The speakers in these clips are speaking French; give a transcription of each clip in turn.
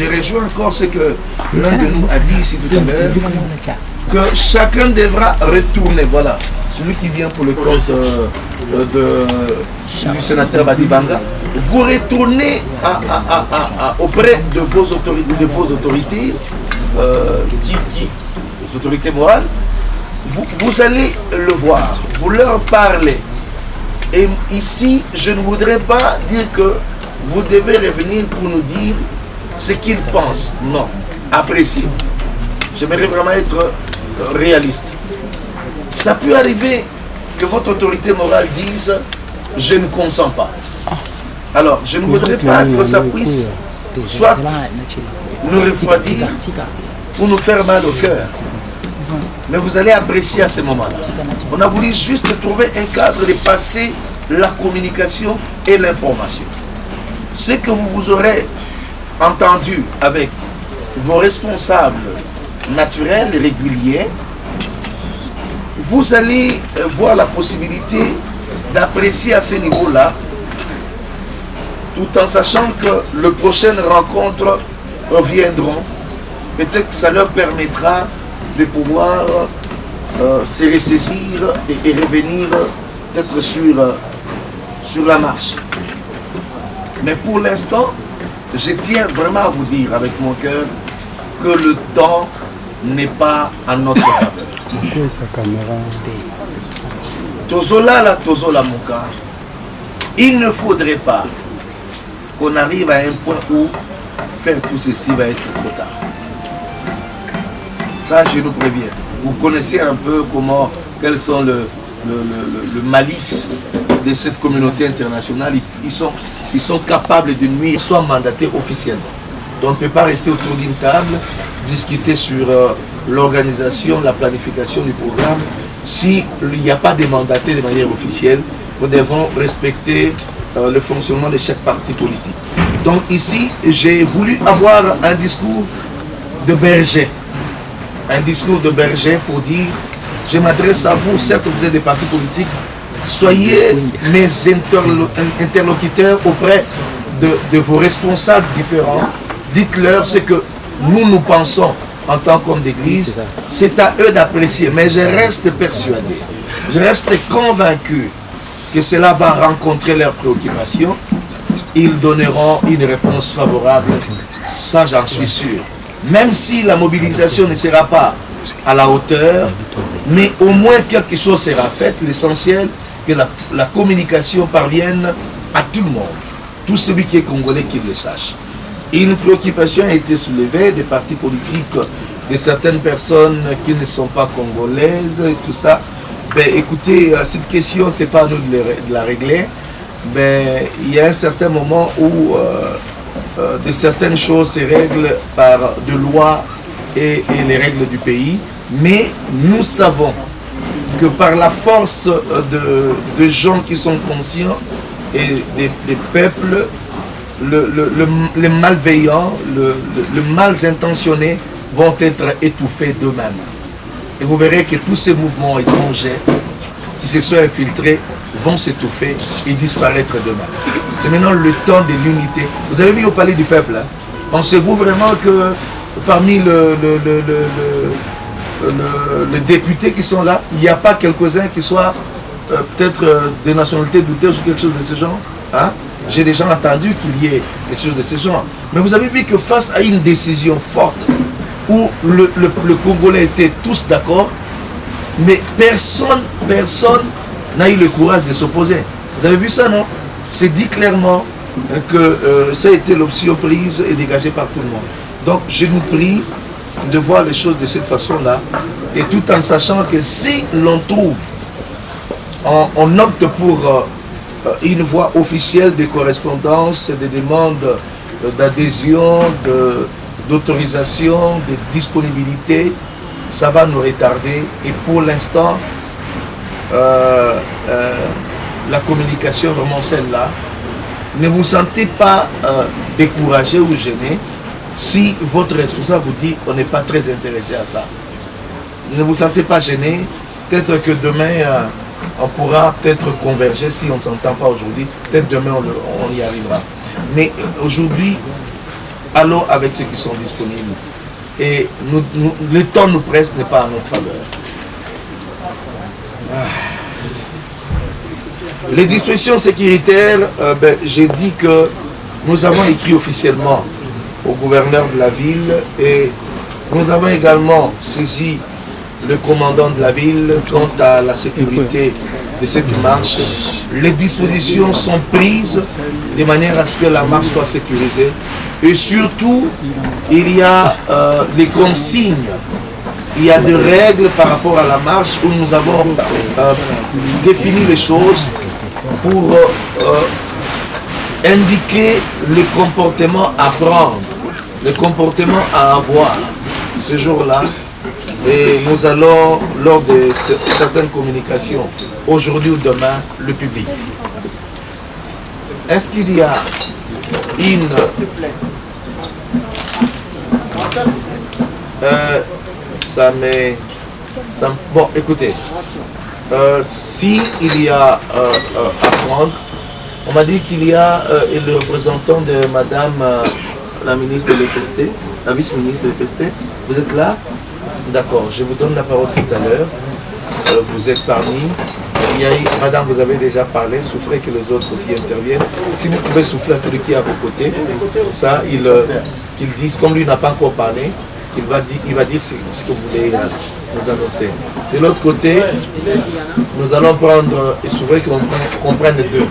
je rejoins encore ce que l'un de nous a dit ici tout à l'heure, que chacun devra retourner. Voilà, celui qui vient pour le compte du sénateur Badibanga, vous retournez auprès de vos autorités, les autorités morales, vous allez le voir, vous leur parlez. Et ici, je ne voudrais pas dire que vous devez revenir pour nous dire ce qu'ils pensent. Non, appréciez. J'aimerais vraiment être réaliste. Ça peut arriver que votre autorité morale dise « je ne consens pas ». Alors, je ne voudrais pas que ça puisse soit nous refroidir ou nous faire mal au cœur. Mais vous allez apprécier à ce moment-là. On a voulu juste trouver un cadre de passer la communication et l'information. Ce que vous aurez entendu avec vos responsables naturels et réguliers, vous allez voir la possibilité d'apprécier à ce niveau-là, tout en sachant que les prochaines rencontres reviendront. Peut-être que ça leur permettra de pouvoir se ressaisir et revenir peut-être sur la marche. Mais pour l'instant, je tiens vraiment à vous dire avec mon cœur que le temps n'est pas en notre faveur. Tozola la tozola moka. Il ne faudrait pas qu'on arrive à un point où faire tout ceci va être trop tard. Ça, je nous préviens. Vous connaissez un peu quels sont le malice de cette communauté internationale. Ils sont capables de nuire, soit mandatés officiellement. Donc, on ne peut pas rester autour d'une table, discuter sur l'organisation, la planification du programme. S'il n'y a pas de mandatés de manière officielle, nous devons respecter le fonctionnement de chaque parti politique. Donc ici, j'ai voulu avoir un discours de berger. Un discours de berger pour dire, je m'adresse à vous, certes vous êtes des partis politiques, soyez mes interlocuteurs auprès de vos responsables différents. Dites-leur ce que nous pensons en tant qu'hommes d'église. C'est à eux d'apprécier, mais je reste persuadé, je reste convaincu que cela va rencontrer leurs préoccupations. Ils donneront une réponse favorable, ça j'en suis sûr. Même si la mobilisation ne sera pas à la hauteur, mais au moins quelque chose sera fait. L'essentiel, que la communication parvienne à tout le monde. Tout celui qui est congolais qu'il le sache. Une préoccupation a été soulevée des partis politiques, de certaines personnes qui ne sont pas congolaises et tout ça. Ben, écoutez, cette question, ce n'est pas à nous de la régler. Ben, il y a un certain moment où de certaines choses se règlent par de lois et les règles du pays. Mais nous savons que par la force de gens qui sont conscients et des peuples, les malveillants, les mal intentionnés vont être étouffés d'eux-mêmes. Et vous verrez que tous ces mouvements étrangers qui se sont infiltrés vont s'étouffer et disparaître d'eux-mêmes. C'est maintenant le temps de l'unité. Vous avez vu au palais du peuple, hein? Pensez-vous vraiment que parmi les députés qui sont là, il n'y a pas quelques-uns qui soient peut-être des nationalités douteuses ou quelque chose de ce genre, hein? J'ai déjà entendu qu'il y ait quelque chose de ce genre. Mais vous avez vu que face à une décision forte, où le Congolais était tous d'accord, mais personne n'a eu le courage de s'opposer. Vous avez vu ça, non? C'est dit clairement que ça a été l'option prise et dégagée par tout le monde. Donc je vous prie de voir les choses de cette façon-là, et tout en sachant que si l'on trouve, on opte pour une voie officielle de correspondance, de demande d'adhésion, d'autorisation, de disponibilité, ça va nous retarder. Et pour l'instant, la communication, vraiment celle-là, ne vous sentez pas découragé ou gêné si votre responsable vous dit on n'est pas très intéressé à ça. Ne vous sentez pas gêné. Peut-être que demain, on pourra peut-être converger si on ne s'entend pas aujourd'hui. Peut-être demain, on y arrivera. Mais aujourd'hui, allons avec ceux qui sont disponibles. Et le temps nous presse, n'est pas à notre faveur. Les dispositions sécuritaires, j'ai dit que nous avons écrit officiellement au gouverneur de la ville et nous avons également saisi le commandant de la ville quant à la sécurité de cette marche. Les dispositions sont prises de manière à ce que la marche soit sécurisée. Et surtout, il y a les consignes, il y a des règles par rapport à la marche où nous avons défini les choses pour indiquer le comportement à prendre, le comportement à avoir ce jour-là. Et nous allons, lors de certaines communications, aujourd'hui ou demain, le public. Est-ce qu'il y a une... Bon, écoutez, si il y a à prendre, on m'a dit qu'il y a le représentant de Madame la ministre de l'EPST, la vice-ministre de l'EPST. Vous êtes là? D'accord, je vous donne la parole tout à l'heure. Vous êtes parmi. Madame, vous avez déjà parlé, souffrez que les autres aussi interviennent. Si vous pouvez souffler à celui qui est à vos côtés, ça, qu'il dise, comme lui n'a pas encore parlé, il va dire ce que vous voulez nous annoncer. De l'autre côté, nous allons prendre, et souffrez qu'on prenne les deux.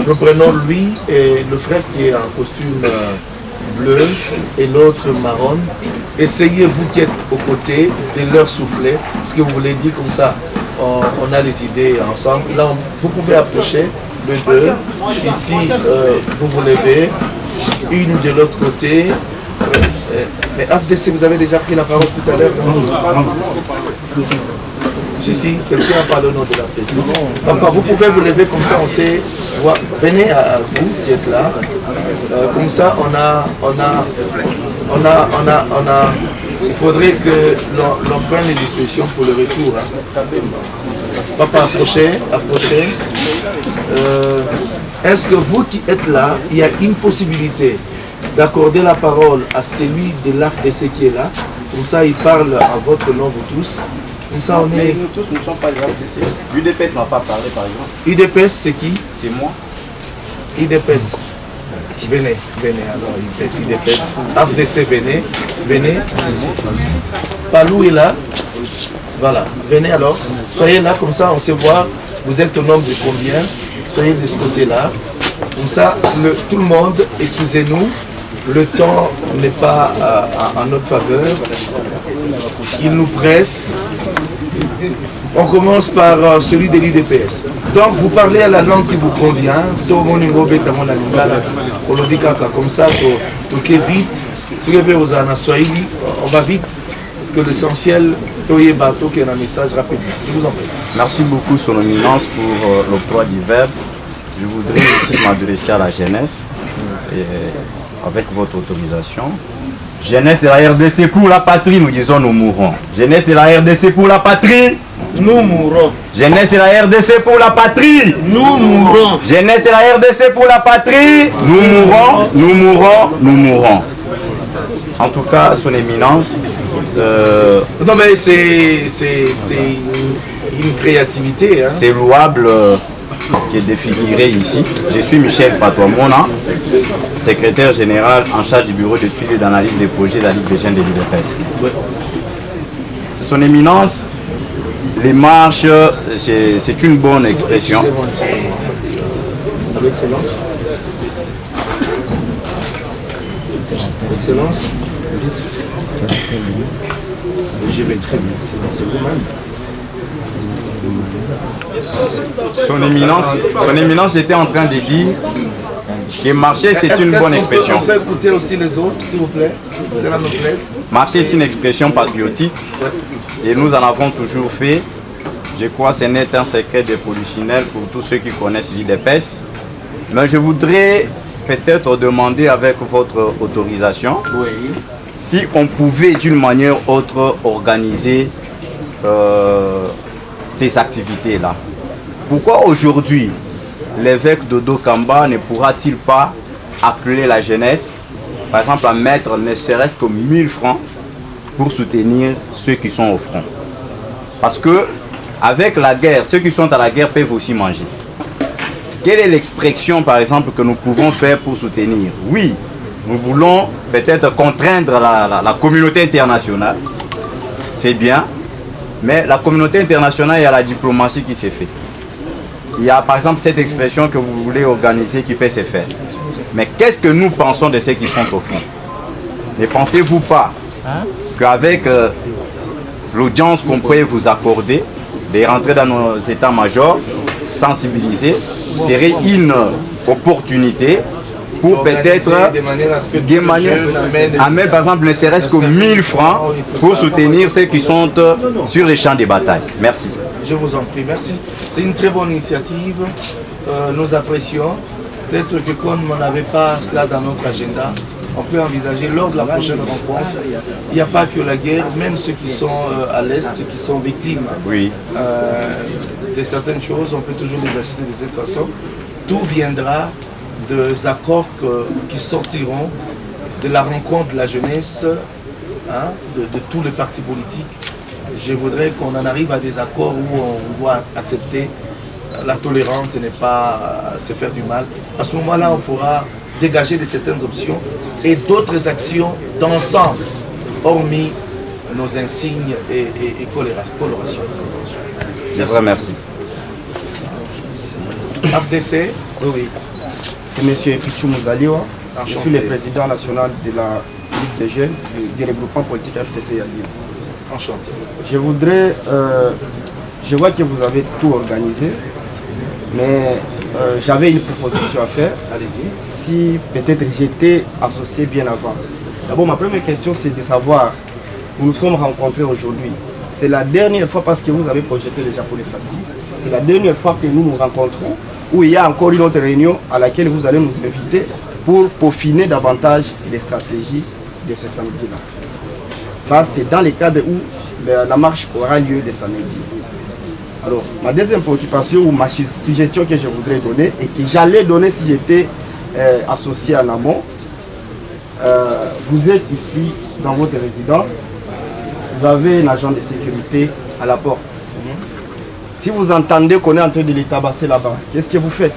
Nous prenons lui et le frère qui est en costume bleu et l'autre marron. Essayez, vous qui êtes aux côtés, de leur souffler ce que vous voulez dire, comme ça on a les idées ensemble. Là, vous pouvez approcher les deux. Ici, vous vous levez. Une de l'autre côté. Mais FDC, vous avez déjà pris la parole tout à l'heure. Si, quelqu'un a parlé au nom de la FDC. Vous pouvez vous lever comme ça, on sait. Venez à vous qui êtes là. Comme ça, il faudrait que l'on prenne les dispositions pour le retour. Papa, approchez. Est-ce que vous qui êtes là, il y a une possibilité d'accorder la parole à celui de l'AFDC qui est là? Comme ça, il parle à votre nom, vous tous. Comme ça, on est... Nous tous ne sommes pas les AFDC. L'UDPS n'a pas parlé, par exemple. UDPS, c'est qui? C'est moi. UDPS. Venez alors, UDPS. AFDC, venez. Palou est là. Voilà, venez alors. Soyez là, comme ça, on sait voir. Vous êtes au nombre de combien? Soyez de ce côté-là. Comme ça, tout le monde, excusez-nous, le temps n'est pas en notre faveur. Il nous presse. On commence par celui de l'UDPS. Donc, vous parlez à la langue qui vous convient. C'est au niveau bétamon alingala. On le dit comme ça, toquez vite. Si vous avez aux Swahili, on va vite. Parce que l'essentiel, toye bateau qui est un message rapidement. Je vous en prie. Merci beaucoup, Son Éminence, pour l'octroi du verbe. Je voudrais aussi m'adresser à la jeunesse, et avec votre autorisation. Jeunesse de la RDC pour la patrie, nous disons nous mourrons. Jeunesse de la RDC pour la patrie, nous mourrons. Jeunesse de la RDC pour la patrie, nous mourrons. Jeunesse de la RDC pour la patrie, nous mourrons. En tout cas, Son Éminence. Non mais c'est une créativité. Hein. C'est louable. Qui est défiguré ici. Je suis Michel Patoamona, secrétaire général en charge du bureau de suivi et d'analyse des projets de la Ligue des jeunes de l'UDPS. Ouais. Son Éminence, les marches, c'est une bonne expression. Excellence. Excellence. Je vais très bien. C'est vous-même. Son Éminence, j'étais en train de dire que marcher, c'est une bonne expression. On peut écouter aussi les autres, s'il vous plaît. Cela nous plaise. Marcher est une expression patriotique et nous en avons toujours fait. Je crois que ce n'est un secret de polichinelle pour tous ceux qui connaissent l'UDPS. Mais je voudrais peut-être demander avec votre autorisation si on pouvait d'une manière ou autre organiser ces activités-là. Pourquoi aujourd'hui l'évêque Dodo Kamba ne pourra-t-il pas appeler la jeunesse par exemple, à mettre ne serait-ce que 1000 francs pour soutenir ceux qui sont au front. Parce que, avec la guerre, ceux qui sont à la guerre peuvent aussi manger. Quelle est l'expression, par exemple, que nous pouvons faire pour soutenir? Oui, nous voulons peut-être contraindre la communauté internationale. C'est bien, mais la communauté internationale, il y a la diplomatie qui s'est faite. Il y a par exemple cette expression que vous voulez organiser qui peut se faire. Mais qu'est-ce que nous pensons de ceux qui sont au front? Ne pensez-vous pas qu'avec l'audience qu'on peut vous accorder, de rentrer dans nos états-majors, sensibiliser, serait une opportunité pour peut-être amener par exemple ne serait-ce que 1000 francs pour soutenir ceux qui sont sur les champs de bataille. Merci. Je vous en prie, merci. C'est une très bonne initiative. Nous apprécions. Peut-être que comme on n'avait pas cela dans notre agenda, on peut envisager lors de la prochaine rencontre. Il n'y a pas que la guerre, même ceux qui sont à l'Est, qui sont victimes de certaines choses, on peut toujours les assister de cette façon. Tout viendra des accords qui sortiront de la rencontre de la jeunesse, de tous les partis politiques. Je voudrais qu'on en arrive à des accords où on doit accepter la tolérance et ne pas se faire du mal. À ce moment-là, on pourra dégager de certaines options et d'autres actions d'ensemble, hormis nos insignes et colorations. Je vous remercie. FDC, oui. C'est M. Pichou Mouzaliwa. Je suis le président national de la Ligue des jeunes du regroupement politique FDC à Lyon. Enchanté. Je voudrais, je vois que vous avez tout organisé, mais j'avais une proposition à faire. Allez-y. Si peut-être j'étais associé bien avant. D'abord, ma première question, c'est de savoir où nous sommes rencontrés aujourd'hui. C'est la dernière fois, parce que vous avez projeté déjà pour les samedis, c'est la dernière fois que nous nous rencontrons, où il y a encore une autre réunion à laquelle vous allez nous inviter pour peaufiner davantage les stratégies de ce samedi-là. Ça, c'est dans le cadre où la marche aura lieu le samedi. Alors, ma deuxième préoccupation ou ma suggestion que je voudrais donner et que j'allais donner si j'étais associé en amont, vous êtes ici dans votre résidence, vous avez un agent de sécurité à la porte. Si vous entendez qu'on est en train de les tabasser là-bas, qu'est-ce que vous faites?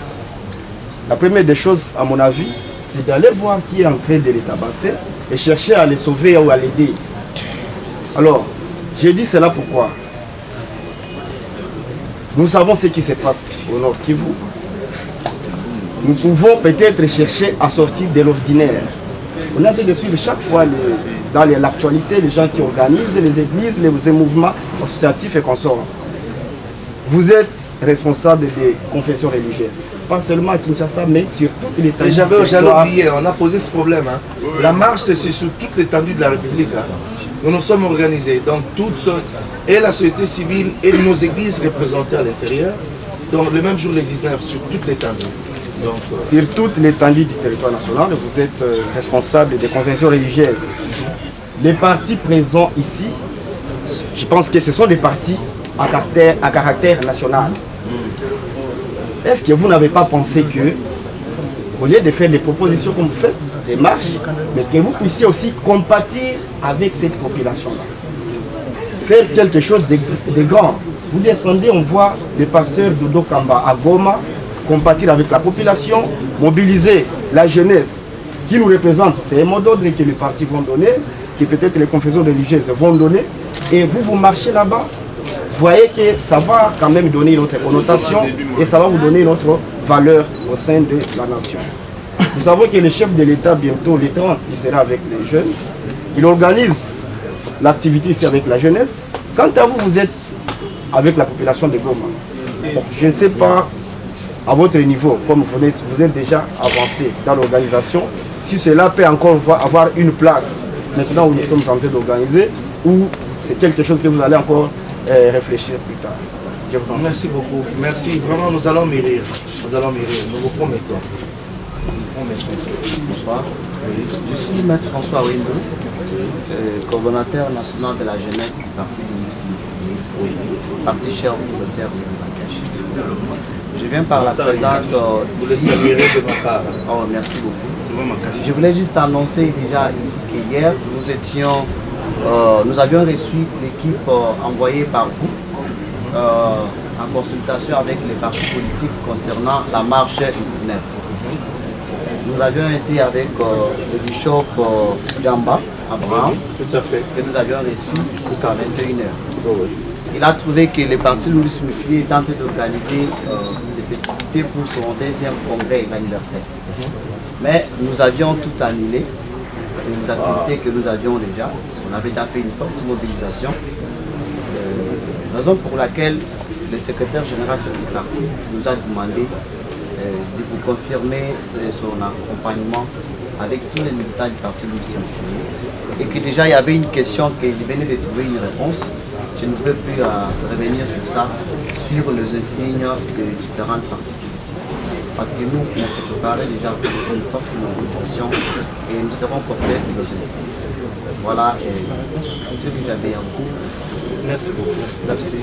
La première des choses, à mon avis, c'est d'aller voir qui est en train de les tabasser et chercher à les sauver ou à l'aider. Alors, j'ai dit cela pourquoi? Nous savons ce qui se passe au Nord Kivu. Nous pouvons peut-être chercher à sortir de l'ordinaire. On est en train de suivre chaque fois dans l'actualité les gens qui organisent les églises, les mouvements associatifs et consorts. Vous êtes responsable des confessions religieuses, pas seulement à Kinshasa, mais sur toute l'étendue. J'avais oublié, on a posé ce problème. La marche, c'est sur toute l'étendue de la République. Nous nous sommes organisés, donc et la société civile et nos églises représentées à l'intérieur, donc le même jour, les 19, sur toute l'étendue. Sur toute l'étendue du territoire national, vous êtes responsable des conventions religieuses. Les partis présents ici, je pense que ce sont des partis à caractère national. Est-ce que vous n'avez pas pensé que, au lieu de faire des propositions comme vous faites, des marches, mais que vous puissiez aussi compatir avec cette population-là? Faire quelque chose de grand. Vous descendez, on voit le pasteur Dodo Kamba à Goma, compatir avec la population, mobiliser la jeunesse qui nous représente. C'est un mot d'ordre que les partis vont donner, que peut-être les confessions religieuses vont donner, et vous marchez là-bas. Vous voyez que ça va quand même donner une autre connotation et ça va vous donner une autre valeur au sein de la nation. Nous savons que le chef de l'État, bientôt, le 30, il sera avec les jeunes. Il organise l'activité ici avec la jeunesse. Quant à vous, vous êtes avec la population de Goma. Bon, je ne sais pas, à votre niveau, comme vous êtes déjà avancé dans l'organisation, si cela peut encore avoir une place maintenant où nous sommes en train d'organiser, ou c'est quelque chose que vous allez encore réfléchir plus tard. Je vous en prie. Merci beaucoup. Merci. Vraiment, nous allons mûrir. Nous allons mûrir. Nous vous promettons. Bonsoir. Je suis Maître François Wendo, coordonnateur national de la jeunesse du parti de Moussi, parti cher au professeur de. Je viens par la présence. Vous le saluerez de ma part. Oh, merci beaucoup. Je voulais juste annoncer déjà ici qu'hier, nous avions reçu l'équipe envoyée par vous en consultation avec les partis politiques concernant la marche du 19. Nous avions été avec le bishop Gamba, Abraham, tout à fait. que nous avions reçu jusqu'à 21h. Il a trouvé que les partis unifiés étaient en train d'organiser des festivités pour son deuxième congrès d'anniversaire. Mais nous avions tout annulé, les activités que nous avions déjà. On avait déjà fait une forte mobilisation. Raison pour laquelle le secrétaire général du parti nous a demandé de vous confirmer son accompagnement avec tous les militants du parti unifié. Et que déjà il y avait une question que je venais de trouver une réponse. Je ne peux plus revenir sur ça, sur les insignes de différentes parties politiques. Parce que nous, on s'est préparé déjà pour une forte mobilisation et nous serons complets de nos insignes. Voilà ce que j'avais en cours. Merci beaucoup. Merci.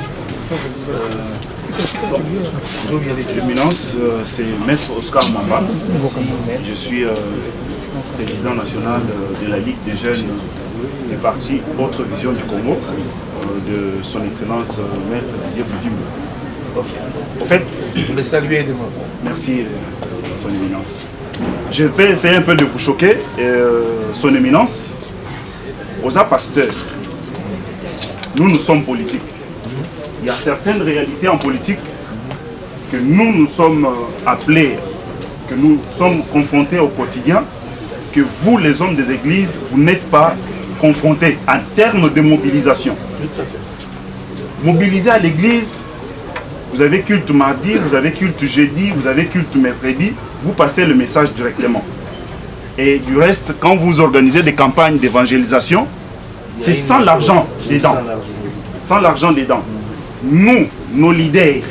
L'éminence, c'est Maître Oscar Mamba. Je suis président national de la Ligue des jeunes du parti Autre Vision du Congo, de son excellence Maître Didier Boudimbo. En fait, vous les saluez demain. Merci, son éminence. Je vais essayer un peu de vous choquer, son éminence. Aux pasteurs, nous sommes politiques. Il y a certaines réalités en politique que nous sommes appelés, que nous sommes confrontés au quotidien, que vous, les hommes des églises, vous n'êtes pas confrontés en termes de mobilisation. Tout à fait. Mobiliser à l'église, vous avez culte mardi, vous avez culte jeudi, vous avez culte mercredi, vous passez le message directement. Et du reste, quand vous organisez des campagnes d'évangélisation, c'est sans l'argent dedans. Sans l'argent dedans. Nous, nos leaders,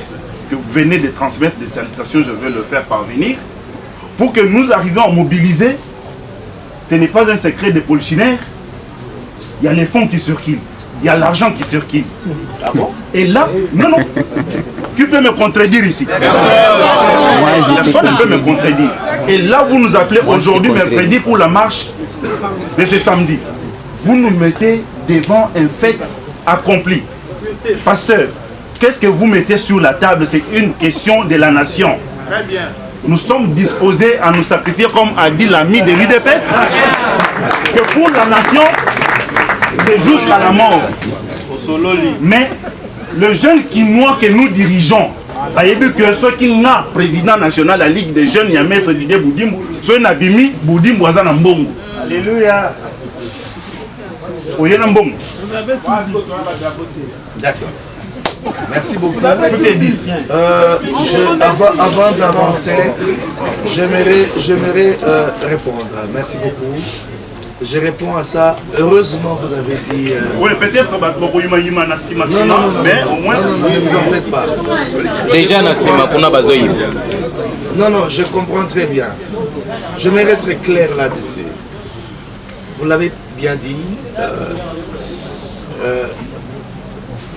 que vous venez de transmettre des salutations, je vais le faire parvenir, pour que nous arrivions à mobiliser, ce n'est pas un secret des polichinelles, il y a les fonds qui circulent, il y a l'argent qui circule. Ah bon? Et là, non, qui peut me contredire ici? Personne ne peut me contredire. Et là, vous nous appelez aujourd'hui, mercredi, pour la marche de ce samedi. Vous nous mettez devant un fait accompli. Pasteur, qu'est-ce que vous mettez sur la table? C'est une question de la nation. Très bien. Nous sommes disposés à nous sacrifier, comme a dit l'ami de l'UDPS, que pour la nation, c'est jusqu'à la mort. Mais le jeune Kinois que nous dirigeons, que ceux qui sont président national de la Ligue des jeunes, il y a maître Didier Boudimbo, ceux qui Nabimi Boudimbo Azana Mbongo. Alléluia. D'accord. Merci beaucoup. Avant d'avancer, j'aimerais répondre. Merci beaucoup. Je réponds à ça. Heureusement, vous avez dit... Oui, peut-être mais au moins... Non, ne vous en faites pas. Déjà, non, je comprends très bien. Je vais être clair là-dessus. Vous l'avez bien dit.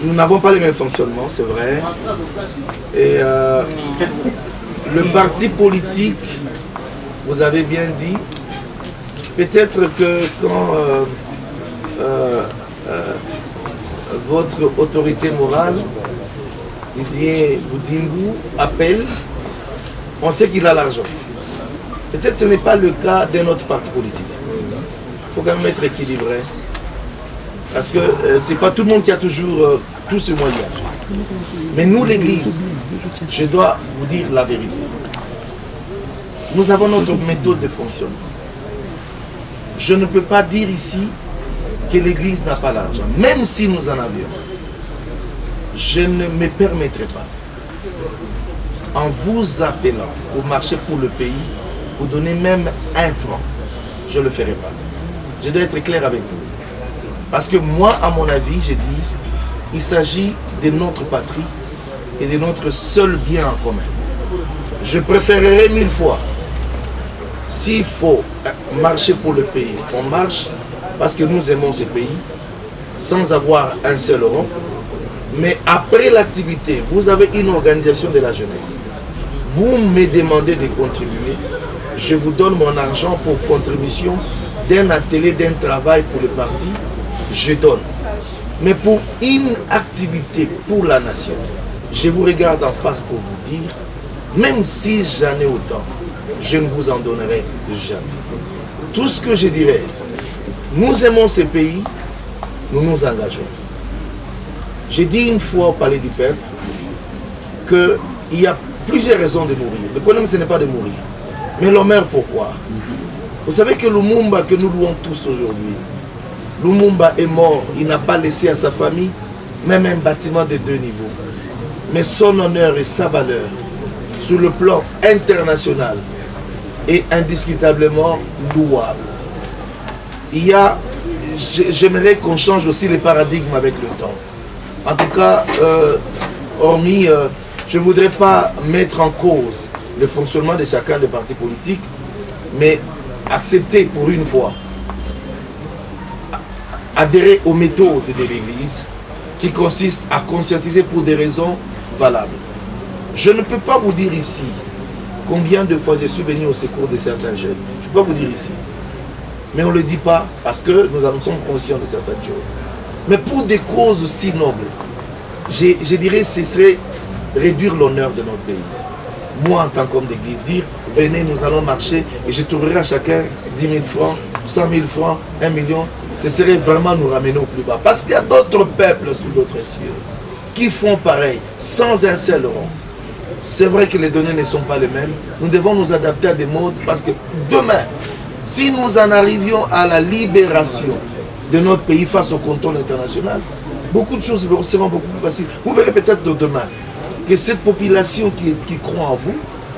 Nous n'avons pas le même fonctionnement, c'est vrai. Et le parti politique, vous avez bien dit, peut-être que quand votre autorité morale, Didier Boudimbo, appelle, on sait qu'il a l'argent. Peut-être que ce n'est pas le cas de notre parti politique. Il faut quand même être équilibré. Parce que ce n'est pas tout le monde qui a toujours tout ce moyen. Mais nous, l'Église, je dois vous dire la vérité. Nous avons notre méthode de fonctionnement. Je ne peux pas dire ici que l'Église n'a pas l'argent. Même si nous en avions, je ne me permettrai pas, en vous appelant au marché pour le pays, vous donner même 1 franc. Je ne le ferai pas. Je dois être clair avec vous. Parce que moi, à mon avis, j'ai dit, il s'agit de notre patrie et de notre seul bien en commun. Je préférerais 1000 fois, s'il faut marcher pour le pays, on marche parce que nous aimons ce pays, sans avoir un seul euro. Mais après l'activité, vous avez une organisation de la jeunesse. Vous me demandez de contribuer. je vous donne mon argent pour contribution d'un atelier, d'un travail pour le parti, je donne. Mais pour une activité pour la nation, je vous regarde en face pour vous dire, même si j'en ai autant, je ne vous en donnerai jamais. Tout ce que je dirais, nous aimons ce pays, nous nous engageons. J'ai dit une fois au Palais du Peuple qu'il y a plusieurs raisons de mourir. Le problème, ce n'est pas de mourir. Mais l'on meurt pourquoi? Vous savez que Lumumba, que nous louons tous aujourd'hui, Lumumba est mort, il n'a pas laissé à sa famille même un bâtiment de 2 niveaux. Mais son honneur et sa valeur, sur le plan international, est indiscutablement louable. J'aimerais qu'on change aussi les paradigmes avec le temps. En tout cas, je ne voudrais pas mettre en cause le fonctionnement de chacun des partis politiques, mais accepter pour une fois, adhérer aux méthodes de l'Église qui consistent à conscientiser pour des raisons valables. Je ne peux pas vous dire ici combien de fois je suis venu au secours de certains jeunes. Je ne peux pas vous dire ici. Mais on ne le dit pas parce que nous en sommes conscients de certaines choses. Mais pour des causes si nobles, je dirais que ce serait réduire l'honneur de notre pays. Moi, en tant qu'homme d'église, dire, venez, nous allons marcher et je trouverai à chacun 10 000 francs, 100 000 francs, 1 million. Ce serait vraiment nous ramener au plus bas. Parce qu'il y a d'autres peuples sous d'autres cieux qui font pareil, sans un seul rond. C'est vrai que les données ne sont pas les mêmes. Nous devons nous adapter à des modes parce que demain, si nous en arrivions à la libération de notre pays face au contrôle international, beaucoup de choses seront beaucoup plus faciles. Vous verrez peut-être demain que cette population qui croit en vous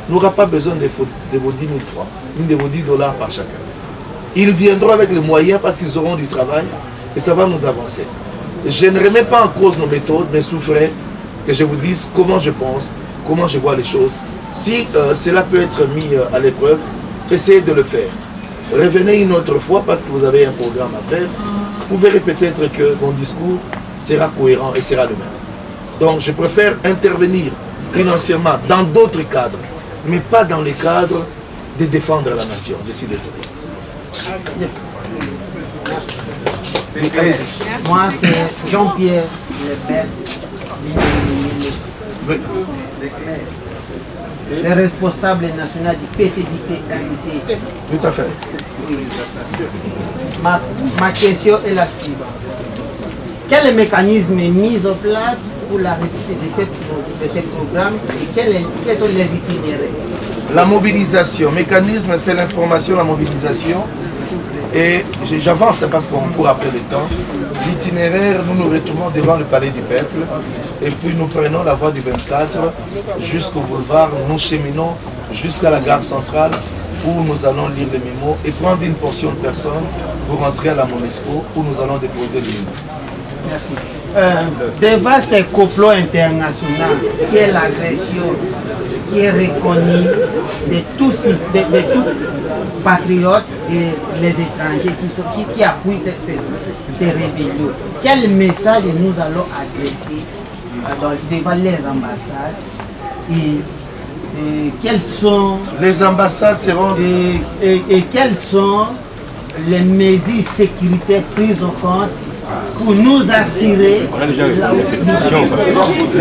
n'aura pas besoin de vos 10 000 francs, ni de vos 10 $ par chacun. Ils viendront avec les moyens parce qu'ils auront du travail et ça va nous avancer. Je ne remets pas en cause nos méthodes, mais souffrez que je vous dise comment je pense, comment je vois les choses. Si cela peut être mis à l'épreuve, essayez de le faire. Revenez une autre fois parce que vous avez un programme à faire. Vous verrez peut-être que mon discours sera cohérent et sera le même. Donc je préfère intervenir financièrement dans d'autres cadres, mais pas dans les cadres de défendre la nation. Je suis désolé. Moi, c'est Jean-Pierre Lebel, le responsable national du PCDT. Tout à fait. Ma question est la suivante. Quel mécanisme est mis en place pour la réussite de ce programme et quels sont les itinéraires? La mobilisation, mécanisme, c'est l'information, la mobilisation. Et j'avance parce qu'on court après le temps. L'itinéraire, nous nous retrouvons devant le Palais du Peuple et puis nous prenons la voie du 24 jusqu'au boulevard, nous cheminons jusqu'à la gare centrale où nous allons lire les mémos et prendre une portion de personnes pour rentrer à la Monesco où nous allons déposer les mémos. Merci. Devant ces complots internationaux, qui est l'agression, qui est reconnue de tous patriotes et les étrangers qui appuient ces rébellions, quel message nous allons adresser devant les ambassades et quelles sont les ambassades seront et quelles sont les mesures sécuritaires prises en compte pour nous assurer les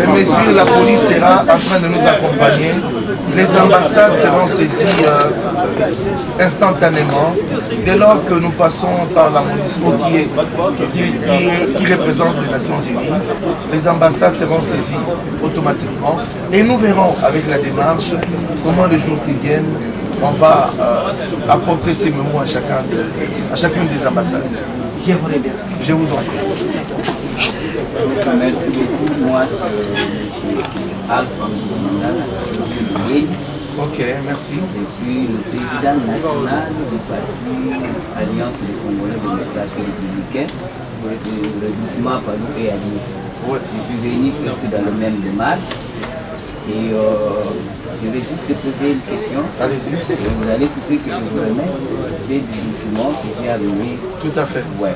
mesures, la police sera en train de nous accompagner. Les ambassades seront saisies instantanément dès lors que nous passons par la MONUSCO qui représente les Nations Unies. Les ambassades seront saisies automatiquement et nous verrons avec la démarche comment les jours qui viennent on va apporter ces mémots à chacune des ambassades. Je vous remercie. Je vous en prie. Merci beaucoup. Moi, je suis Alpha. Ok, merci. Je suis le président national du parti Alliance des Congolais démocratiques républicains, le regroupement Palou et Allié. Ouais. Je suis venu presque dans le même démarche et je vais juste te poser une question. Allez-y. Et vous allez souffrir que je vous remette des documents que j'ai amenés. Tout à fait. Ouais.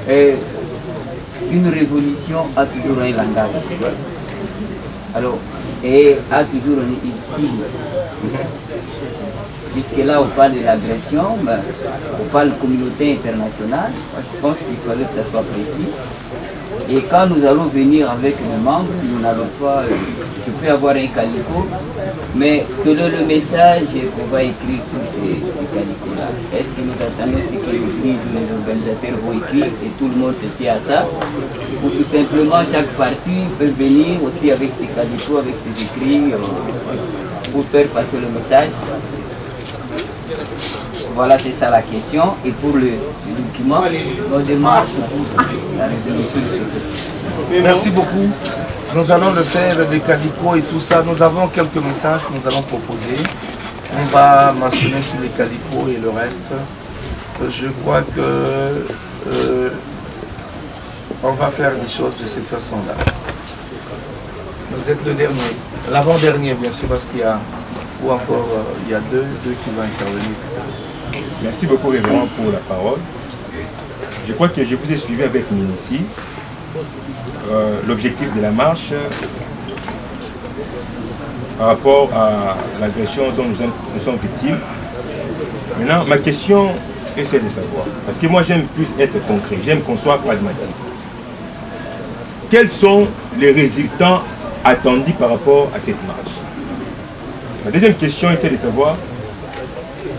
Et une révolution a toujours un langage. Ouais. Alors, et a toujours une cible. puisque là on parle de l'agression, mais on parle de communauté internationale. Moi, je pense qu'il fallait que ça soit précis. Et quand nous allons venir avec nos membres, nous n'allons pas, je peux avoir un calico, mais quel est le message qu'on va écrire sur ces calicos-là? Est-ce que nous attendons ce que les organisateurs vont écrire et tout le monde se tient à ça? Ou tout simplement chaque parti peut venir aussi avec ses calicos, avec ses écrits, pour faire passer le message? Voilà, c'est ça la question. Et pour le document, nos démarches, la résolution. Merci beaucoup. Nous allons le faire, les calicots et tout ça. Nous avons quelques messages que nous allons proposer. On va mentionner sur les calicots et le reste. Je crois que on va faire des choses de cette façon-là. Vous êtes le dernier, l'avant-dernier bien sûr, parce qu'il y a, ou encore, il y a deux qui vont intervenir. Merci beaucoup, révérend, pour la parole. Je crois que je vous ai suivi avec minutie. L'objectif de la marche par rapport à l'agression dont nous sommes victimes. Maintenant, ma question est celle de savoir, parce que moi j'aime plus être concret, j'aime qu'on soit pragmatique. Quels sont les résultats attendus par rapport à cette marche? Ma deuxième question est celle de savoir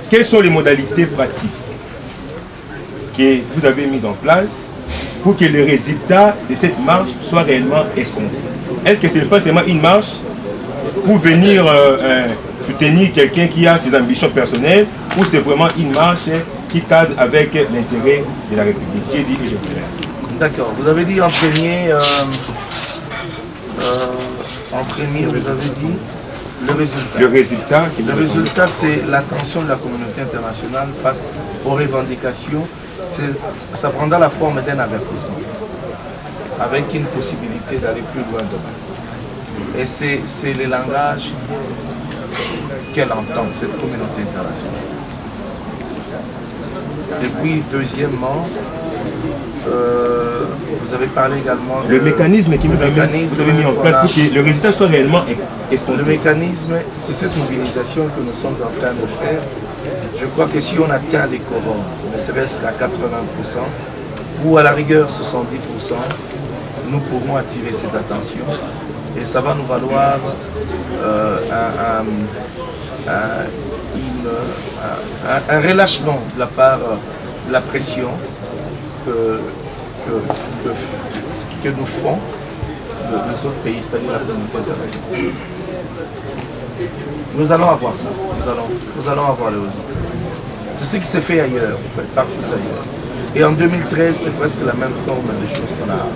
quelles sont les modalités pratiques que vous avez mises en place pour que les résultats de cette marche soient réellement escomptés. Est-ce que ce n'est pas seulement une marche pour venir soutenir quelqu'un qui a ses ambitions personnelles, ou c'est vraiment une marche qui cadre avec l'intérêt de la République? J'ai dit et je vous remercie. D'accord. Vous avez dit en premier, vous avez dit le résultat. Le résultat, c'est l'attention de la communauté internationale face aux revendications. Ça prendra la forme d'un avertissement, avec une possibilité d'aller plus loin demain. Et c'est le langage qu'elle entend, cette communauté internationale. Et puis, deuxièmement, vous avez parlé également le mécanisme qui vous avez mis en place pour que le résultat soit réellement escompté. Le mécanisme, c'est cette mobilisation que nous sommes en train de faire. Je crois que si on atteint les quorums, ne serait-ce qu'à 80%, ou à la rigueur 70%, nous pourrons attirer cette attention. Et ça va nous valoir un relâchement de la part de la pression que nous font les autres pays, c'est-à-dire la communauté internationale. Nous allons avoir ça, nous allons avoir le résultat. C'est ce qui s'est fait ailleurs, en fait, partout ailleurs. Et en 2013, c'est presque la même forme des choses qu'on a.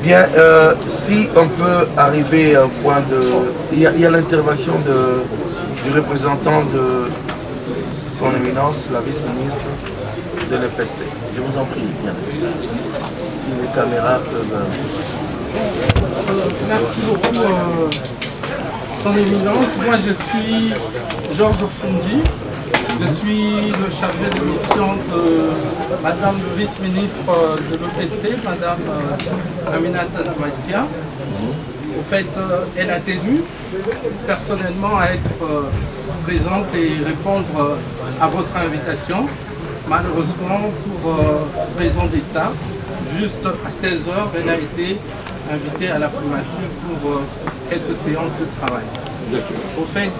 Bien, si on peut arriver à un point de... Il y a l'intervention du représentant de son éminence, la vice-ministre de l'EPST. Je vous en prie, bien. Si les caméras peuvent... Merci beaucoup, son éminence. Moi, je suis Georges Fundi. Je suis le chargé de mission de Madame le vice-ministre de l'EPST, Madame Aminata Damassia. Au fait, elle a tenu personnellement à être présente et répondre à votre invitation. Malheureusement, pour raison d'État, juste à 16h, elle a été invitée à la primature pour quelques séances de travail. Au fait,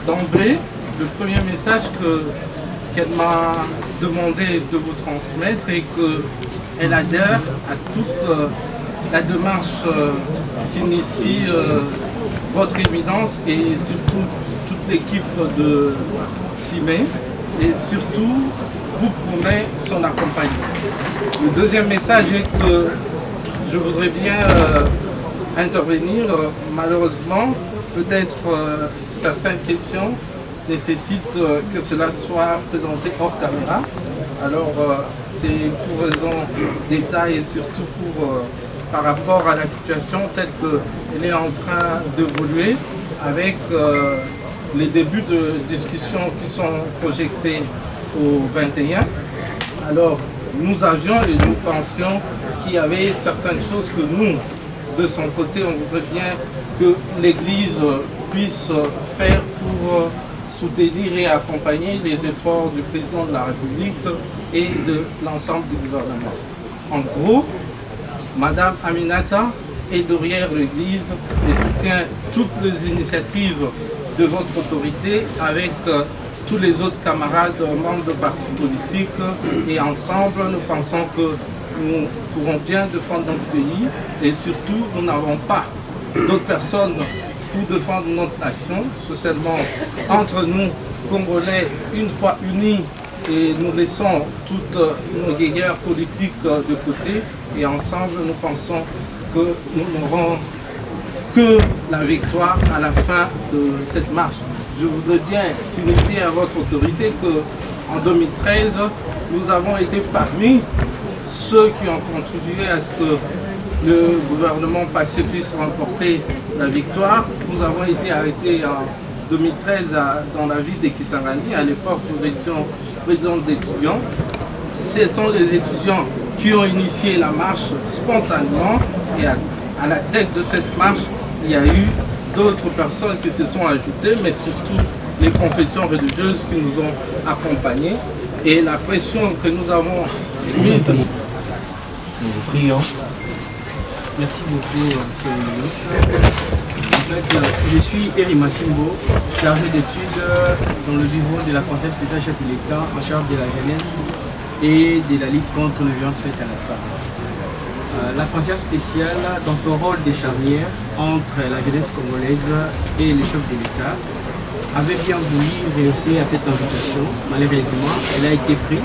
d'emblée, le premier message qu'elle m'a demandé de vous transmettre est qu'elle adhère à toute la démarche qu'initie votre éminence et surtout toute l'équipe de CIME, et surtout vous promet son accompagnement. Le deuxième message est que je voudrais bien intervenir. Malheureusement, peut-être certaines questions nécessitent que cela soit présenté hors caméra. Alors c'est pour raison d'État et surtout par rapport à la situation telle qu'elle est en train d'évoluer avec les débuts de discussion qui sont projetés au 21. Alors nous avions et nous pensions qu'il y avait certaines choses que nous, de son côté, on voudrait bien que l'Église puisse faire pour soutenir et accompagner les efforts du président de la République et de l'ensemble du gouvernement. En gros, Madame Aminata est derrière l'Église et soutient toutes les initiatives de votre autorité avec tous les autres camarades membres de partis politiques, et ensemble nous pensons que nous pourrons bien défendre notre pays, et surtout nous n'avons pas d'autres personnes pour défendre notre nation. C'est seulement entre nous, Congolais, une fois unis, et nous laissons toutes nos guerrières politiques de côté, et ensemble nous pensons que nous n'aurons que la victoire à la fin de cette marche. Je voudrais bien signifier à votre autorité qu'en 2013, nous avons été parmi ceux qui ont contribué à ce que le gouvernement passé puisse remporter la victoire. Nous avons été arrêtés en 2013 dans la ville de Kisangani. À l'époque, nous étions présidents d'étudiants. Ce sont les étudiants qui ont initié la marche spontanément, et à la tête de cette marche, il y a eu d'autres personnes qui se sont ajoutées, mais surtout les confessions religieuses qui nous ont accompagnés, et la pression que nous avons mise. Nous vous prions. Merci beaucoup, monsieur le ministre. En fait, je suis Eri Massimbo, chargé d'études dans le bureau de la conseil spécial chef de l'État en charge de la jeunesse et de la lutte contre le violence faite à la femme. La conseillère spéciale, dans son rôle de charnière entre la jeunesse congolaise et les chefs de l'État, avait bien voulu réussir à cette invitation. Malheureusement, elle a été prise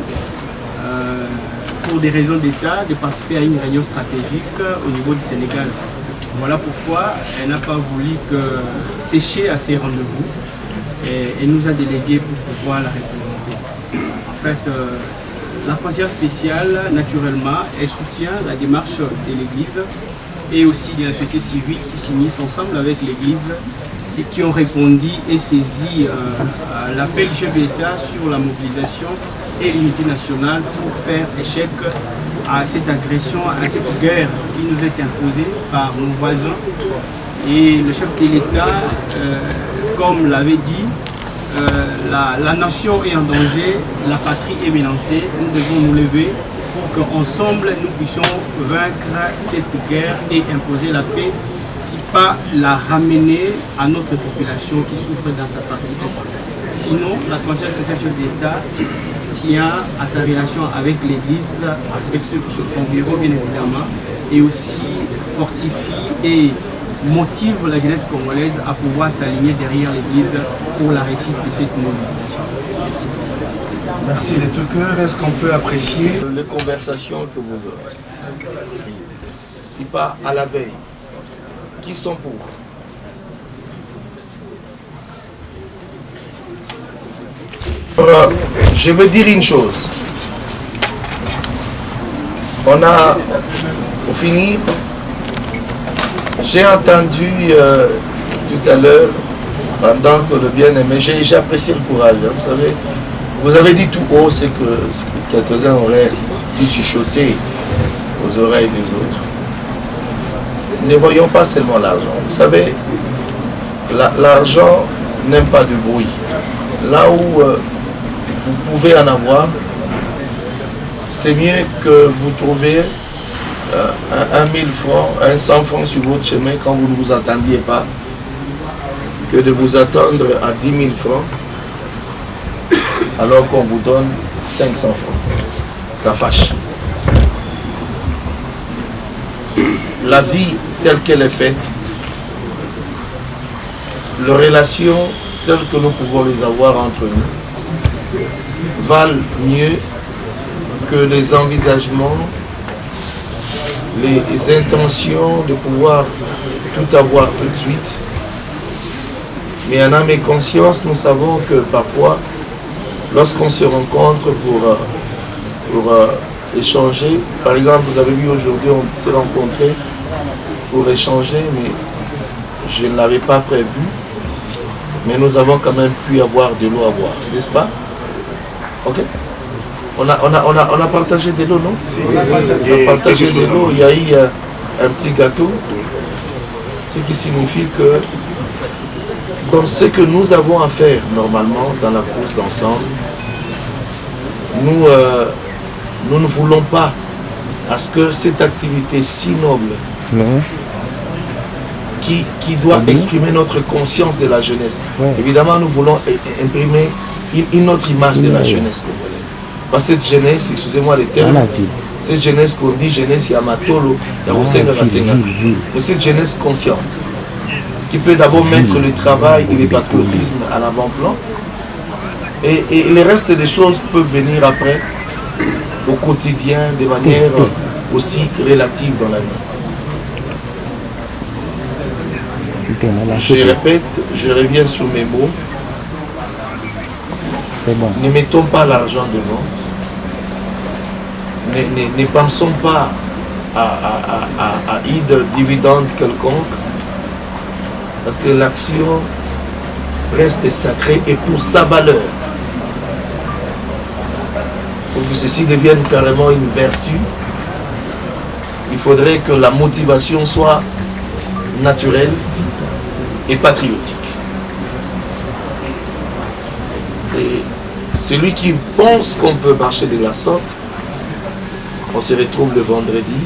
pour des raisons d'État de participer à une réunion stratégique au niveau du Sénégal. Voilà pourquoi elle n'a pas voulu sécher à ces rendez-vous, et elle nous a délégué pour pouvoir la représenter. En fait, la conseillère spéciale, naturellement, elle soutient la démarche de l'Église et aussi de la société civile qui s'unissent ensemble avec l'Église et qui ont répondu et saisi à l'appel du chef de l'État sur la mobilisation et l'unité nationale pour faire échec à cette agression, à cette guerre qui nous est imposée par nos voisins. Et le chef de l'État, comme l'avait dit, la nation est en danger, la patrie est menacée, nous devons nous lever pour qu'ensemble nous puissions vaincre cette guerre et imposer la paix, si pas la ramener à notre population qui souffre dans sa partie est. Sinon, la conseillère spéciale de l'État tient à sa relation avec l'Église, respecte son bureau bien évidemment, et aussi fortifie et motive la jeunesse congolaise à pouvoir s'aligner derrière l'Église pour la réussite de cette mobilisation. Merci. Merci de tout cœur. Est-ce qu'on peut apprécier les conversations que vous aurez? Si pas à la veille, qui sont pour? Je veux dire une chose. On a fini. J'ai entendu tout à l'heure, pendant que le bien-aimé, j'ai apprécié le courage. Hein, vous savez, vous avez dit tout haut ce que quelques-uns auraient dû chuchoter aux oreilles des autres. Ne voyons pas seulement l'argent. Vous savez, l'argent n'aime pas de bruit. Là où vous pouvez en avoir, c'est mieux que vous trouvez 1000 francs, 100 francs sur votre chemin quand vous ne vous attendiez pas, que de vous attendre à 10 000 francs alors qu'on vous donne 500 francs. Ça fâche. La vie telle qu'elle est faite, les relations telles que nous pouvons les avoir entre nous, valent mieux que les envisagements, les intentions de pouvoir tout avoir tout de suite. Mais en âme et conscience, nous savons que parfois, lorsqu'on se rencontre pour échanger, par exemple, vous avez vu aujourd'hui, on s'est rencontrés pour échanger, mais je ne l'avais pas prévu. Mais nous avons quand même pu avoir de l'eau à boire, n'est-ce pas? Ok? On a partagé de l'eau, non? On a partagé de l'eau, il y a eu un petit gâteau, ce qui signifie que dans ce que nous avons à faire normalement dans la course d'ensemble, nous ne voulons pas à ce que cette activité si noble qui doit exprimer notre conscience de la jeunesse. Évidemment, nous voulons imprimer une autre image de la jeunesse congolaise. Parce que cette jeunesse, excusez-moi les termes, cette jeunesse qu'on dit jeunesse Yamatolo, mais cette jeunesse consciente, qui peut d'abord mettre le travail et le patriotisme à l'avant-plan, et le reste des choses peuvent venir après, au quotidien, de manière aussi relative dans la vie. Je répète, je reviens sur mes mots. Ne mettons pas l'argent devant. Ne pensons pas à une dividende quelconque. Parce que l'action reste sacrée et pour sa valeur. Pour que ceci devienne carrément une vertu, il faudrait que la motivation soit naturelle et patriotique. Et celui qui pense qu'on peut marcher de la sorte, on se retrouve le vendredi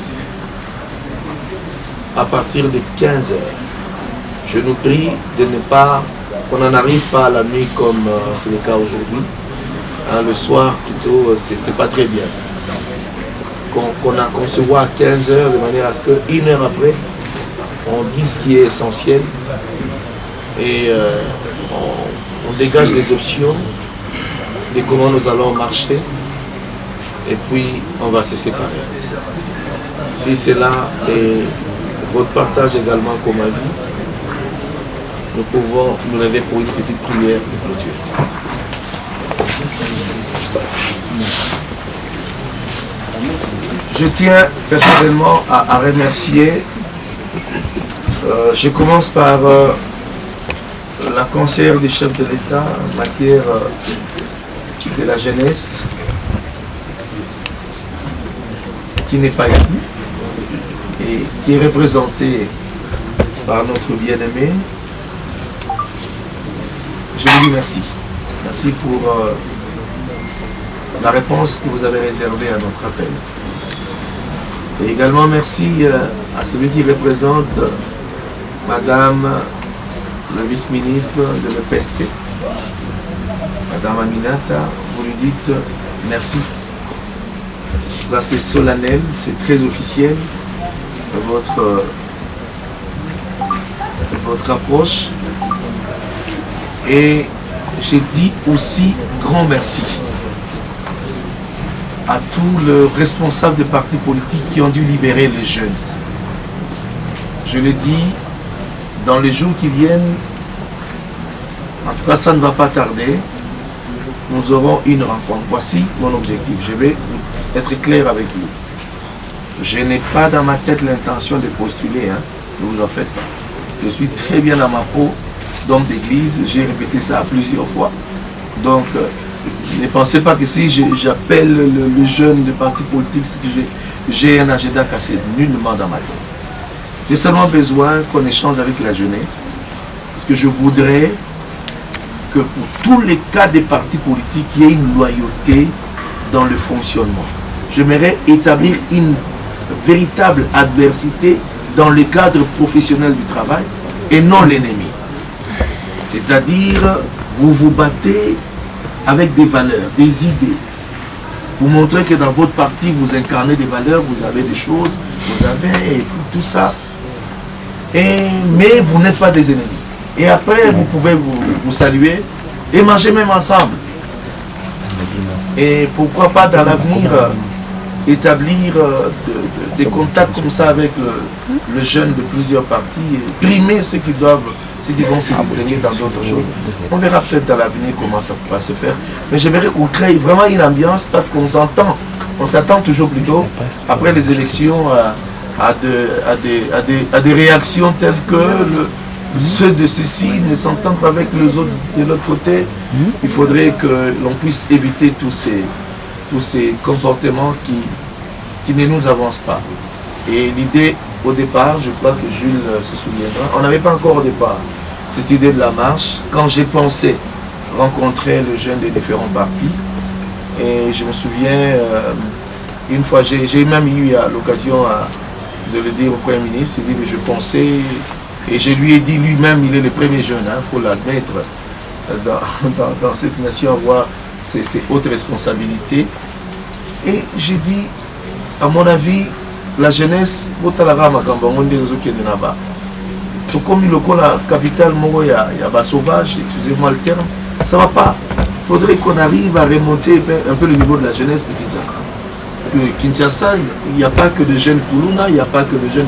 à partir de 15h. Je nous prie de ne pas, qu'on n'en arrive pas à la nuit comme c'est le cas aujourd'hui. Hein, le soir plutôt, c'est pas très bien. Qu'on se voit à 15h de manière à ce qu'une heure après, on dit ce qui est essentiel et on dégage des options de comment nous allons marcher et puis on va se séparer. Si c'est là et votre partage également comme avis, nous pouvons nous lever pour une petite prière de clôture. Je tiens personnellement à remercier, je commence par la conseillère du chef de l'État en matière de la jeunesse, qui n'est pas ici, et qui est représentée par notre bien-aimé. Je vous dis merci. Merci pour la réponse que vous avez réservée à notre appel. Et également merci à celui qui représente Madame le vice-ministre de l'EPST, Madame Aminata. Vous lui dites merci. Là c'est solennel, c'est très officiel, votre approche. Et j'ai dit aussi grand merci à tous les responsables des partis politiques qui ont dû libérer les jeunes. Je le dis, dans les jours qui viennent, en tout cas ça ne va pas tarder, nous aurons une rencontre. Voici mon objectif, je vais être clair avec vous. Je n'ai pas dans ma tête l'intention de postuler, hein. Ne vous en faites pas. Je suis très bien dans ma peau d'homme d'église, j'ai répété ça plusieurs fois. Donc, ne pensez pas que si j'appelle le jeune de parti politique, c'est que j'ai un agenda caché, nullement dans ma tête. J'ai seulement besoin qu'on échange avec la jeunesse, parce que je voudrais que pour tous les cas des partis politiques, il y ait une loyauté dans le fonctionnement. J'aimerais établir une véritable adversité dans le cadre professionnel du travail et non l'ennemi. C'est-à-dire, vous vous battez avec des valeurs, des idées. Vous montrez que dans votre parti, vous incarnez des valeurs, vous avez des choses, vous avez tout ça. Mais vous n'êtes pas des ennemis. Et après, vous pouvez vous saluer et manger même ensemble. Et pourquoi pas dans l'avenir établir des contacts comme ça avec le jeune de plusieurs partis et primer ceux qui vont se distinguer dans d'autres choses. On verra peut-être dans l'avenir comment ça pourra se faire. Mais j'aimerais qu'on crée vraiment une ambiance parce qu'on s'entend. On s'attend toujours plutôt, après les élections, à des réactions telles que ceux de ceux-ci ne s'entendent pas avec les autres de l'autre côté. Il faudrait que l'on puisse éviter tous ces comportements qui ne nous avancent pas. Et l'idée au départ, je crois que Jules se souviendra, on n'avait pas encore au départ cette idée de la marche quand j'ai pensé rencontrer le jeune des différents partis. Et je me souviens, une fois, j'ai même eu l'occasion de le dire au Premier ministre, il dit, mais je pensais, et je lui ai dit lui-même, il est le premier jeune, il faut l'admettre, dans cette nation, avoir ses hautes responsabilités. Et j'ai dit, à mon avis, la jeunesse, tout comme la capitale, il y a sauvage, excusez-moi le terme, ça ne va pas. Il faudrait qu'on arrive à remonter un peu le niveau de la jeunesse de Kinshasa. Kinshasa, il n'y a pas que de jeunes Koulouna, il n'y a pas que de jeunes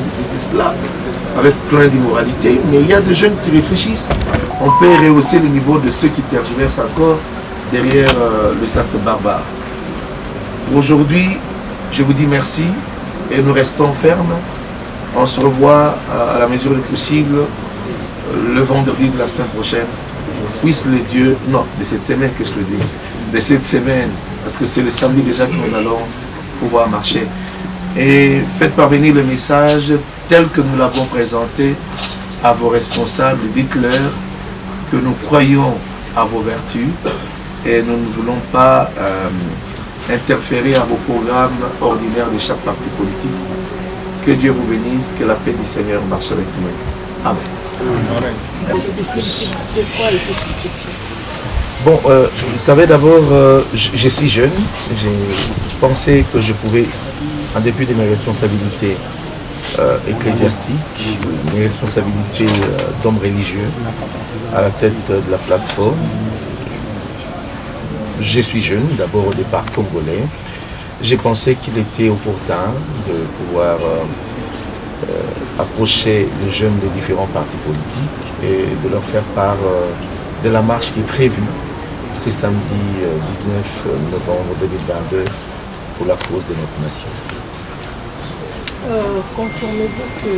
là, avec plein d'immoralité, mais il y a des jeunes qui réfléchissent. On peut rehausser le niveau de ceux qui tergiversent encore derrière les actes barbares. Aujourd'hui, je vous dis merci et nous restons fermes. On se revoit à la mesure du possible le vendredi de la semaine prochaine. Puisse les dieux, non, de cette semaine, qu'est-ce que je dis? De cette semaine, parce que c'est le samedi déjà que nous allons pouvoir marcher. Et faites parvenir le message tel que nous l'avons présenté à vos responsables. Dites-leur que nous croyons à vos vertus et nous ne voulons pas interférer à vos programmes ordinaires de chaque parti politique. Que Dieu vous bénisse, que la paix du Seigneur marche avec nous. Amen. Bon, vous savez d'abord, je suis jeune, j'ai pensé que je pouvais, en dépit de mes responsabilités ecclésiastiques, mes responsabilités d'homme religieux à la tête de la plateforme, je suis jeune, d'abord au départ congolais, j'ai pensé qu'il était opportun de pouvoir approcher les jeunes des différents partis politiques et de leur faire part de la marche qui est prévue ce samedi 19 novembre 2022 pour la cause de notre nation. Confirmez-vous que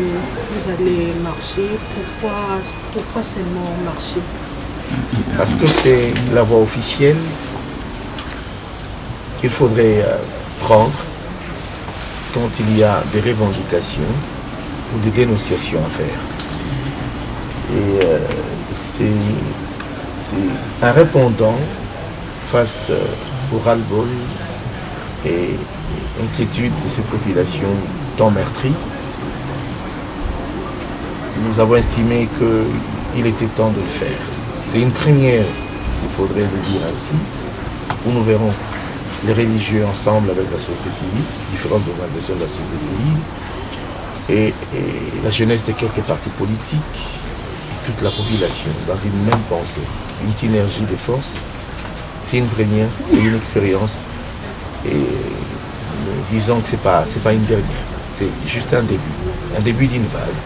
vous allez marcher? Pourquoi seulement marcher? Parce que c'est la voie officielle qu'il faudrait prendre quand il y a des revendications ou des dénonciations à faire. Et c'est un répondant face au ras-le-bol et inquiétude de ces populations tant meurtries. Nous avons estimé qu'il était temps de le faire. C'est une première, s'il faudrait le dire ainsi, où nous verrons les religieux ensemble avec la société civile, différentes organisations de la société civile, et la jeunesse de quelques partis politiques, toute la population, dans une même pensée, une synergie de forces. C'est une première, c'est une expérience, et nous disons que c'est pas une dernière, c'est juste un début d'une vague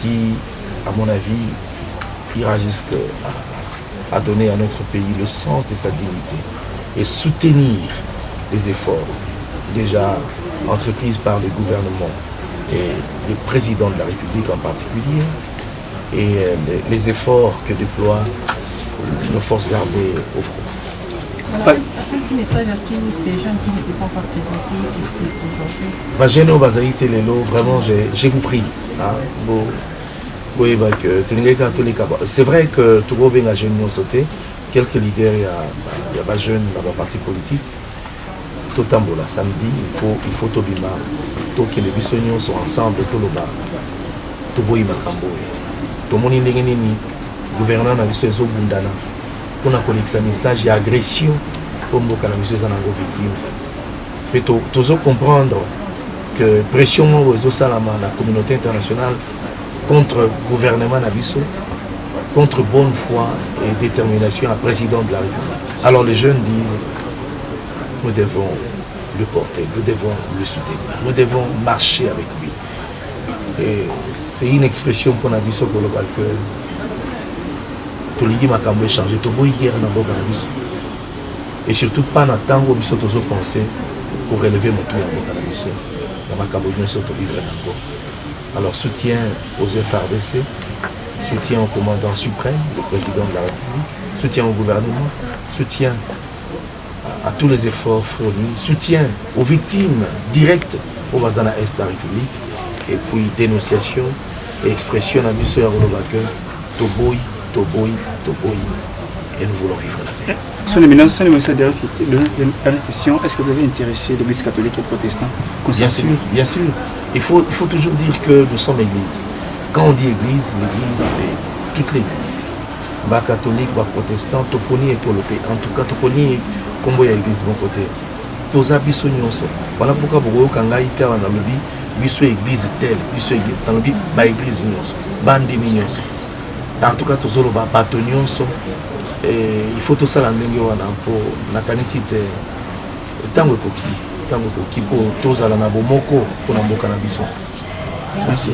qui, à mon avis, ira jusqu'à donner à notre pays le sens de sa dignité et soutenir les efforts déjà entrepris par le gouvernement et le président de la République en particulier, et les efforts que déploient nos forces armées au front. Voilà, un petit message à tous ces jeunes qui ne se sont pas présentés ici aujourd'hui. Vraiment, je vous prie. C'est vrai que tout le monde a jeune sauté. Quelques leaders, il y a des jeunes dans le parti politique. Tout tambola, samedi, il faut Tobima. Tout que les bisognos sont ensemble, tout le bas. Tout boy makambo. Tout le monde est gouvernant dans les eaux bundana. Pour nous connecter un message d'agression pour nous que nous sommes victimes. Mais tous comprendre que pression aux Salama, la communauté internationale contre le gouvernement Nabiso, contre bonne foi et détermination à président de la République. Alors les jeunes disent, nous devons le porter, nous devons le soutenir, nous devons marcher avec lui. Et c'est une expression qu'on a dit sur le global que tout le monde a changé, tout le monde et surtout pas dans le temps où nous sommes pensés pour relever notre tour à alors soutien aux FRDC, soutien au commandant suprême, le président de la République, soutien au gouvernement, soutien à tous les efforts fournis, soutien aux victimes directes au Bazana Est de la République, et puis dénonciation et expression à M. Arolobake Toboy, et nous voulons vivre la paix. Son éminence, dernière question, est-ce que vous avez intéressé l'Église catholique et protestante? Bien sûr, bien sûr. Il faut toujours dire que nous sommes Église. Quand on dit Église, l'Église c'est toute l'Église. Bas catholique, bas protestant, toponi et tolopé. En tout cas, toponi comme il y a Église bon côté. Tous abisso nyonso. Voilà pourquoi beaucoup kanga ika on a dit biso Église telle, biso Église. Dans le Bible, ba Église nyonso, bandi nyonso. En tout cas, tous les bateaux nyonso. Il faut tout ça la ndenge wana pour nakanisi te tango koki pour tous ala na bomoko pour na mboka na biso. Merci.